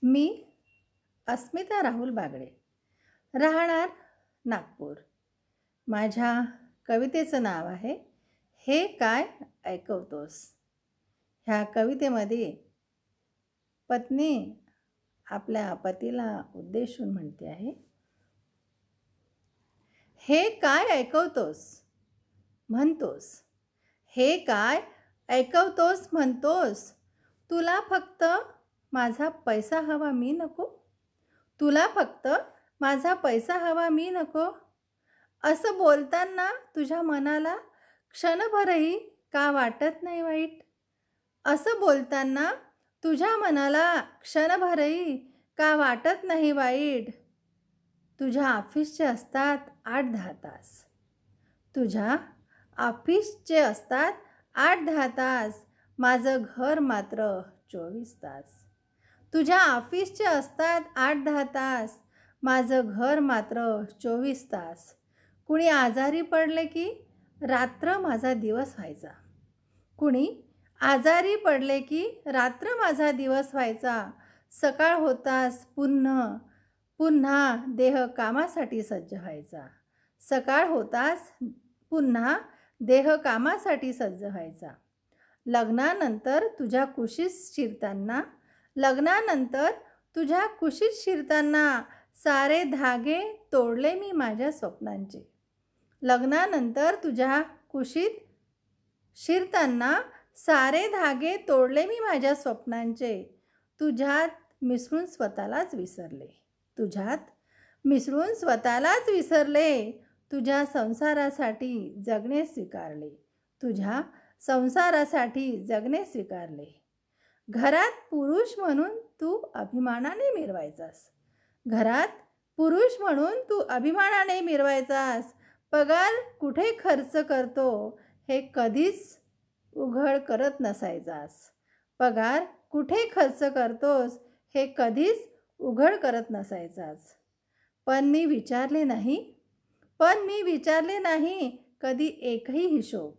मी अस्मिता राहुल बागडे, राहणार नागपूर. माझ्या कवितेचं नाव आहे हे काय ऐकवतोस. ह्या कवितेमध्ये पत्नी आपल्या पतीला उद्देशून म्हणते आहे, हे काय ऐकवतोस म्हणतोस, हे काय ऐकवतोस म्हणतोस. तुला फक्त माझा पैसा हवा मी नको, तुला फक्त माझा पैसा हवा मी नको. असं बोलताना तुझ्या मनाला क्षणभरही का वाटत नाही वाईट. असं बोलताना तुझ्या मनाला क्षणभरही का वाटत नाही वाईट. तुझ्या ऑफिसचे असतात 8-10 तास, तुझ्या ऑफिसचे असतात 8-10 तास, माझं घर मात्र 24 तास. तुझ्या ऑफिसचे असतात 8-10 तास, माझं घर मात्र 24 तास. कुणी आजारी पडले की रात्र माझा दिवस व्हायचा, कुणी आजारी पडले की रात्र माझा दिवस व्हायचा. सकाळ होतास पुन्हा देह कामासाठी सज्ज व्हायचा. सकाळ होतास पुन्हा देह कामासाठी सज्ज व्हायचा. लग्नानंतर तुझ्या कुशीत शिरताना, लग्नानंतर तुझ्या कुशीत शिरताना सारे धागे तोडले मी माझ्या स्वप्नांचे. लग्नानंतर तुझ्या कुशीत शिरताना सारे धागे तोडले मी माझ्या स्वप्नांचे. तुझ्यात मिसळून स्वतःलाच विसरले, तुझ्यात मिसळून स्वतःलाच विसरले. तुझ्या संसारासाठी जगणे स्वीकारले, तुझ्या संसारासाठी जगणे स्वीकारले. घरात पुरुष म्हणून तू अभिमानाने मिरवायचास, घरात पुरुष म्हणून तू अभिमानाने मिरवायचास. पगार कुठे खर्च करतो हे कधीच उघड करत नसायचास. पगार कुठे खर्च करतोस हे कधीच उघड करत नसायचास. पण मी विचारले नाही कधी एकही हिशोब,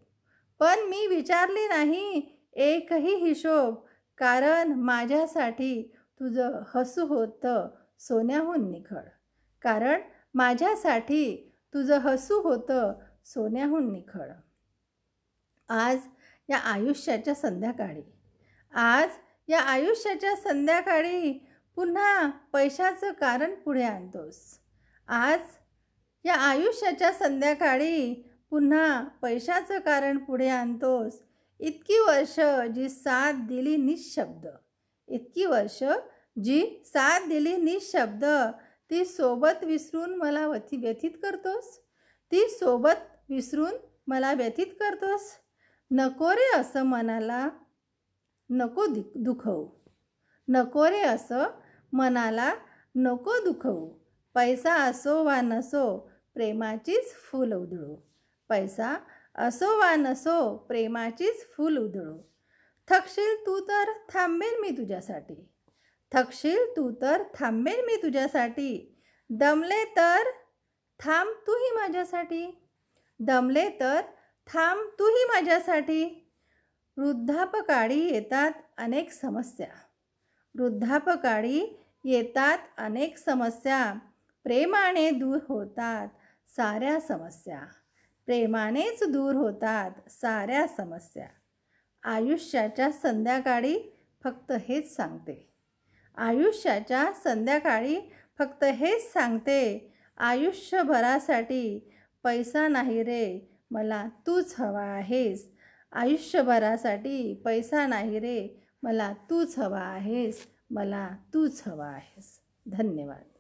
पण मी विचारले नाही एकही हिशोब. कारण माझ्यासाठी तुझं हसू होतं सोन्याहून निखळ, कारण माझ्यासाठी तुझं हसू होतं सोन्याहून निखळ. आज या आयुष्याच्या संध्याकाळी पुन्हा पैशाचं कारण पुढे आणतोस. आज या आयुष्याच्या संध्याकाळी पुन्हा पैशाचं कारण पुढे आणतोस. इतकी वर्ष जी साथ दिली निशब्द, इतकी वर्ष जी साथ दिली निशब्द, ती सोबत विसरून मला व्यथित करतोस, ती सोबत विसरून मला व्यथित करतोस. नको रे असं मनाला नको दुखवू, नको रे असं मनाला नको दुखवू. पैसा असो वा नसो प्रेमाचीच फुल उधळू, पैसा असो वा नसो प्रेमाचीच फुल उधळू. थकशील तू तर थांबेन मी तुझ्यासाठी, थकशील तू तर थांबेन मी तुझ्यासाठी. दमले तर थांब तूही माझ्यासाठी, दमले तर थांब तूही माझ्यासाठी. वृद्धापकाळी येतात अनेक समस्या, वृद्धापकाळी येतात अनेक समस्या. प्रेमाने दूर होतात साऱ्या समस्या, प्रेमानेच दूर होतात साऱ्या समस्या. आयुष्याच्या संध्याकाळी फक्त हेच सांगते, आयुष्याच्या संध्याकाळी फक्त हेच सांगते. आयुष्यभरासाठी पैसा नाही रे मला तूच हवा आहेस, आयुष्यभरासाठी पैसा नाही रे मला तूच हवा आहेस, मला तूच हवा आहेस. धन्यवाद.